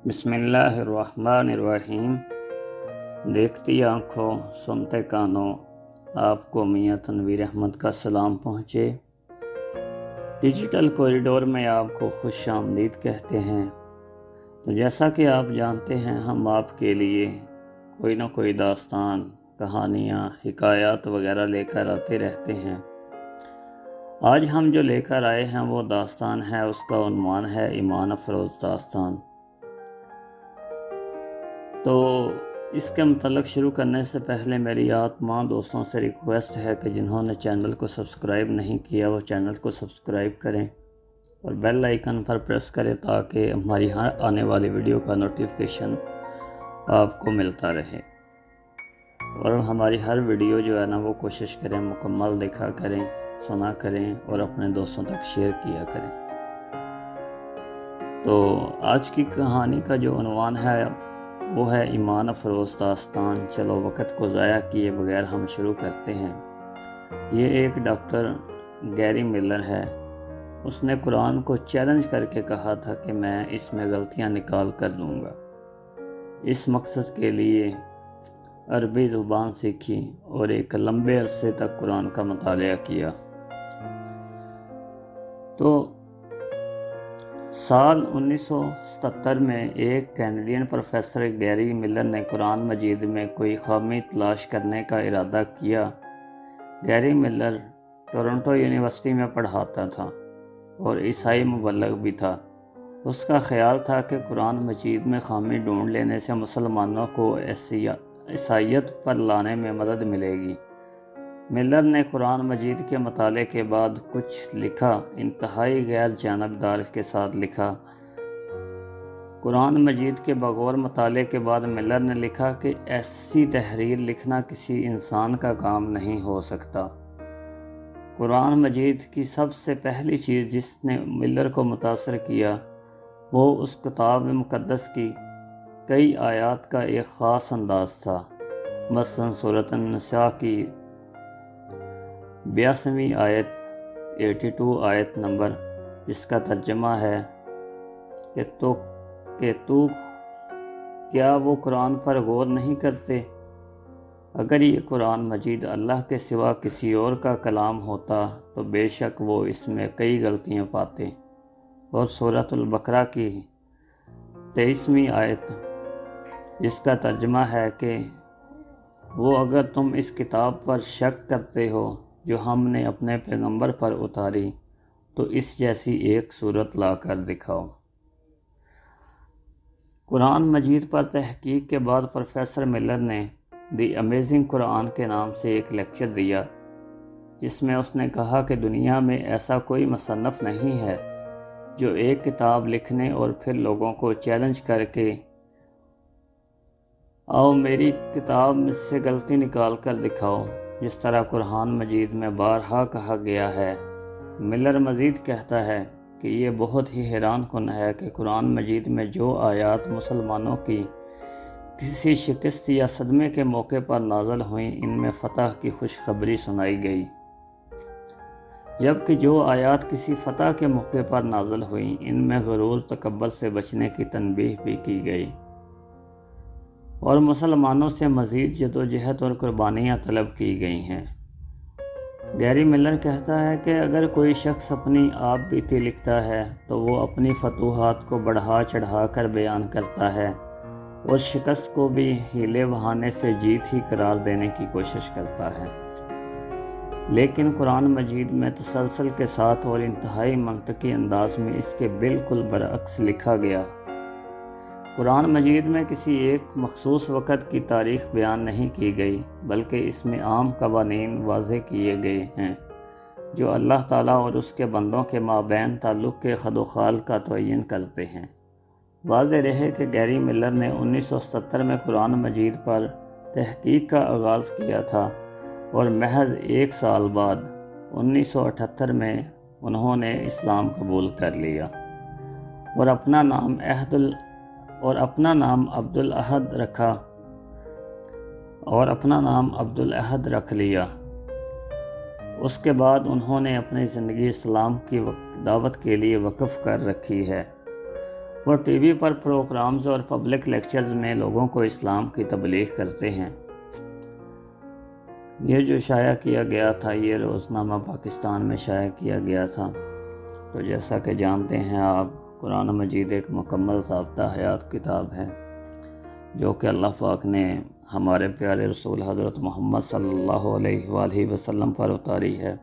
बिस्मिल्लाहिर्रहमानिर्रहीम। देखती आँखों सुनते कानों, आपको मियाँ तनवीर अहमद का सलाम पहुँचे। डिजिटल कॉरिडोर में आपको खुश आमदीद कहते हैं। तो जैसा कि आप जानते हैं, हम आपके लिए कोई ना कोई दास्तान, कहानियाँ, हिकायात वगैरह लेकर आते रहते हैं। आज हम जो लेकर आए हैं वो दास्तान है, उसका उन्वान है ईमान अफरोज़ दास्तान। तो इसके मतलब शुरू करने से पहले मेरी आप तमाम दोस्तों से रिक्वेस्ट है कि जिन्होंने चैनल को सब्सक्राइब नहीं किया वो चैनल को सब्सक्राइब करें और बेल आइकन पर प्रेस करें ताकि हमारी हर आने वाली वीडियो का नोटिफिकेशन आपको मिलता रहे। और हमारी हर वीडियो जो है ना वो कोशिश करें मुकम्मल देखा करें, सुना करें और अपने दोस्तों तक शेयर किया करें। तो आज की कहानी का जो उन्वान है वो है ईमान अफरोज़ दास्तान। चलो वक़्त को ज़ाया किए बगैर हम शुरू करते हैं। ये एक डॉक्टर गैरी मिलर है। उसने कुरान को चैलेंज करके कहा था कि मैं इसमें गलतियां निकाल कर दूंगा। इस मकसद के लिए अरबी ज़ुबान सीखी और एक लंबे अरसे तक कुरान का मुतालिया किया। तो साल 1977 में एक कैनेडियन प्रोफेसर गैरी मिलर ने कुरान मजीद में कोई खामी तलाश करने का इरादा किया। गैरी मिलर टोरंटो यूनिवर्सिटी में पढ़ाता था और ईसाई मुबल्लिग भी था। उसका ख्याल था कि कुरान मजीद में खामी ढूंढ लेने से मुसलमानों को ईसाईयत पर लाने में मदद मिलेगी। मिलर ने कुरान मजीद के मुताले के बाद कुछ लिखा, इंतहाई गैर जानबदार के साथ लिखा। कुरान मजीद के बगौर मुताले के बाद मिलर ने लिखा कि ऐसी तहरीर लिखना किसी इंसान का काम नहीं हो सकता। कुरान मजीद की सबसे पहली चीज़ जिसने मिलर को मुतासर किया वो उस किताब मुक़द्दस की कई आयात का एक ख़ास अंदाज़ था। मसलन सूरत अन-निसा की 82वीं आयत 82 आयत नंबर, जिसका तर्जमा है कि तू क्या वो कुरान पर गौर नहीं करते? अगर ये कुरान मजीद अल्लाह के सिवा किसी और का कलाम होता तो बेशक वो इसमें कई गलतियां पाते। और सूरतुल बकरा की 23वीं आयत, जिसका तर्जमा है कि वो अगर तुम इस किताब पर शक करते हो जो हमने अपने पैगंबर पर उतारी तो इस जैसी एक सूरत लाकर दिखाओ। कुरान मजीद पर तहकीक के बाद प्रोफेसर मिलर ने दी अमेजिंग कुरान के नाम से एक लेक्चर दिया, जिसमें उसने कहा कि दुनिया में ऐसा कोई मुसन्नफ़ नहीं है जो एक किताब लिखने और फिर लोगों को चैलेंज करके आओ मेरी किताब में से गलती निकाल कर दिखाओ, जिस तरह कुरान मजीद में बारहा कहा गया है। मिलर मजीद कहता है कि ये बहुत ही हैरान कुन है कि कुरान मजीद में जो आयात मुसलमानों की किसी शिकस्त या सदमे के मौके पर नाज़िल हुई, इनमें फ़तह की खुशखबरी सुनाई गई, जबकि जो आयात किसी फ़तह के मौके पर नाज़िल हुई इनमें गुरूर तकब्बुर से बचने की तनबीह भी की गई और मुसलमानों से मज़ीद जदोजहद और कुर्बानियाँ तलब की गई हैं। गैरी मिलर कहता है कि अगर कोई शख्स अपनी आप बीती लिखता है तो वो अपनी फतूहात को बढ़ा चढ़ा कर बयान करता है और शिकस्त को भी हीले बहाने से जीत ही करार देने की कोशिश करता है। लेकिन कुरान मजीद में तसलसल के साथ और इंतहाई मंतकी अंदाज में इसके बिल्कुल बरअक्स लिखा गया। कुरान मजीद में किसी एक मखसूस वक़्त की तारीख़ बयान नहीं की गई, बल्कि इसमें आम कवानीन वाज़े किए गए हैं जो अल्लाह ताला और उसके बंदों के माबैन ताल्लुक़ के खदोखाल का तयन करते हैं। वाज़े रहे कि गैरी मिलर ने 1977 में कुरान मजीद पर तहकीक का आगाज़ किया था और महज एक साल बाद 1978 में उन्होंने इस्लाम कबूल कर लिया और अपना नाम अब्दुल अहद रख लिया। उसके बाद उन्होंने अपनी ज़िंदगी इस्लाम की दावत के लिए वक़्फ़ कर रखी है وہ ٹی وی پر پروگرامز اور پبلک لیکچرز میں لوگوں کو اسلام کی تبلیغ کرتے ہیں۔ یہ جو شائع کیا گیا تھا یہ روزنامہ پاکستان میں شائع کیا گیا تھا۔ تو جیسا کہ جانتے ہیں آپ، قرآن مجید ایک مکمل ضابطہ حیات کتاب ہے جو کہ اللہ پاک نے ہمارے پیارے رسول حضرت محمد صلی اللہ علیہ وآلہ وسلم پر اتاری ہے۔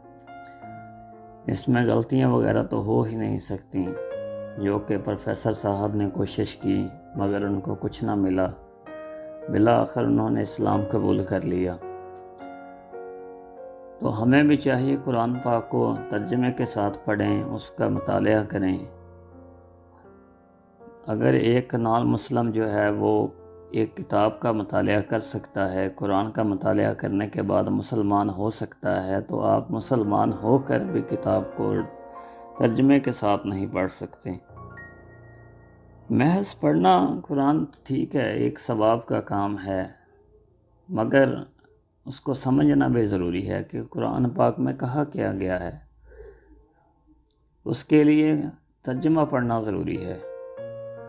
اس میں غلطیاں وغیرہ تو ہو ہی نہیں سکتی، جو کہ پروفیسر صاحب نے کوشش کی مگر ان کو کچھ نہ ملا، بالآخر انہوں نے اسلام قبول کر لیا۔ تو ہمیں بھی چاہیے قرآن پاک کو ترجمے کے ساتھ پڑھیں، اس کا مطالعہ کریں۔ اگر ایک نان مسلم جو ہے وہ ایک کتاب کا مطالعہ کر سکتا ہے، قرآن کا مطالعہ کرنے کے بعد مسلمان ہو سکتا ہے، تو آپ مسلمان ہو کر بھی کتاب کو ترجمے کے ساتھ نہیں پڑھ سکتے۔ محض پڑھنا قرآن ٹھیک ہے، ایک ثواب کا کام ہے، مگر اس کو سمجھنا بھی ضروری ہے کہ قرآن پاک میں کہا کیا گیا ہے۔ اس کے لیے ترجمہ پڑھنا ضروری ہے۔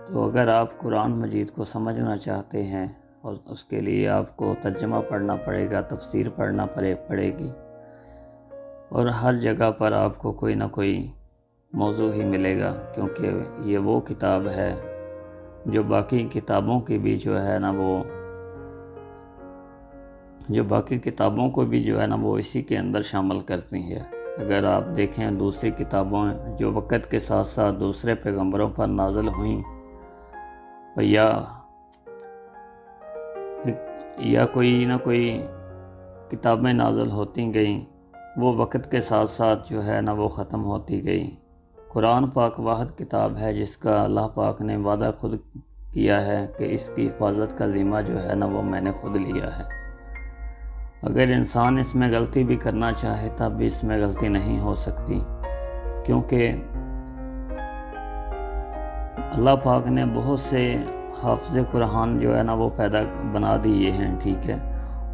تو اگر آپ قرآن مجید کو سمجھنا چاہتے ہیں اور اس کے لیے آپ کو ترجمہ پڑھنا پڑے گا، تفسیر پڑھنا پڑے گی، اور ہر جگہ پر آپ کو کوئی نہ کوئی موضوع ہی ملے گا، کیونکہ یہ وہ کتاب ہے جو باقی کتابوں کی بھی جو ہے نا وہ اسی کے اندر شامل کرتی ہے۔ اگر آپ دیکھیں دوسری کتابوں جو وقت کے ساتھ ساتھ دوسرے پیغمبروں پر نازل ہوئیں یا کوئی نہ کوئی کتابیں نازل ہوتی گئیں، وہ وقت کے ساتھ ساتھ جو ہے نا وہ ختم ہوتی گئی۔ قرآن پاک واحد کتاب ہے جس کا اللہ پاک نے وعدہ خود کیا ہے کہ اس کی حفاظت کا ذمہ جو ہے نا وہ میں نے خود لیا ہے۔ اگر انسان اس میں غلطی بھی کرنا چاہے تب بھی اس میں غلطی نہیں ہو سکتی، کیونکہ اللہ پاک نے بہت سے حافظ قرآن جو ہے نا وہ بنا دیے ہیں، ٹھیک ہے۔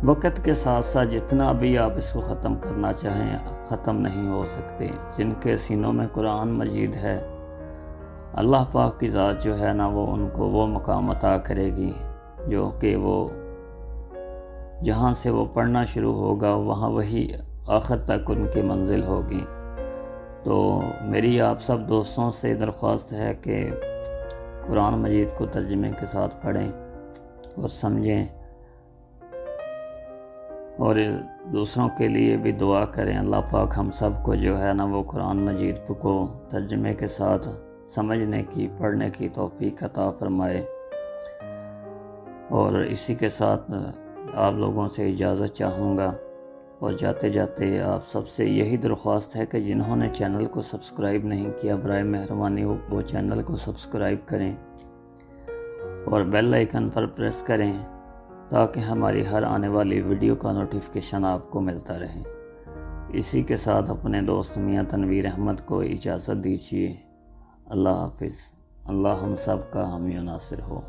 وقت کے ساتھ ساتھ جتنا بھی آپ اس کو ختم کرنا چاہیں ختم نہیں ہو سکتے۔ جن کے سینوں میں قرآن مجید ہے، اللہ پاک کی ذات جو ہے نا وہ ان کو وہ مقام عطا کرے گی جو کہ وہ جہاں سے وہ پڑھنا شروع ہوگا وہاں وہی آخر تک ان کی منزل ہوگی۔ تو میری آپ سب دوستوں سے درخواست ہے کہ قرآن مجید کو ترجمے کے ساتھ پڑھیں اور سمجھیں، اور دوسروں کے لیے بھی دعا کریں۔ اللہ پاک ہم سب کو جو ہے نا وہ قرآن مجید کو ترجمے کے ساتھ سمجھنے کی، پڑھنے کی توفیق عطا فرمائے۔ اور اسی کے ساتھ آپ لوگوں سے اجازت چاہوں گا، اور جاتے جاتے آپ سب سے یہی درخواست ہے کہ جنہوں نے چینل کو سبسکرائب نہیں کیا برائے مہربانی وہ چینل کو سبسکرائب کریں اور بیل آئیکن پر پریس کریں تاکہ ہماری ہر آنے والی ویڈیو کا نوٹیفیکیشن آپ کو ملتا رہے۔ اسی کے ساتھ اپنے دوست میاں تنویر احمد کو اجازت دیجیے۔ اللہ حافظ۔ اللہ ہم سب کا حامی و ناصر ہو۔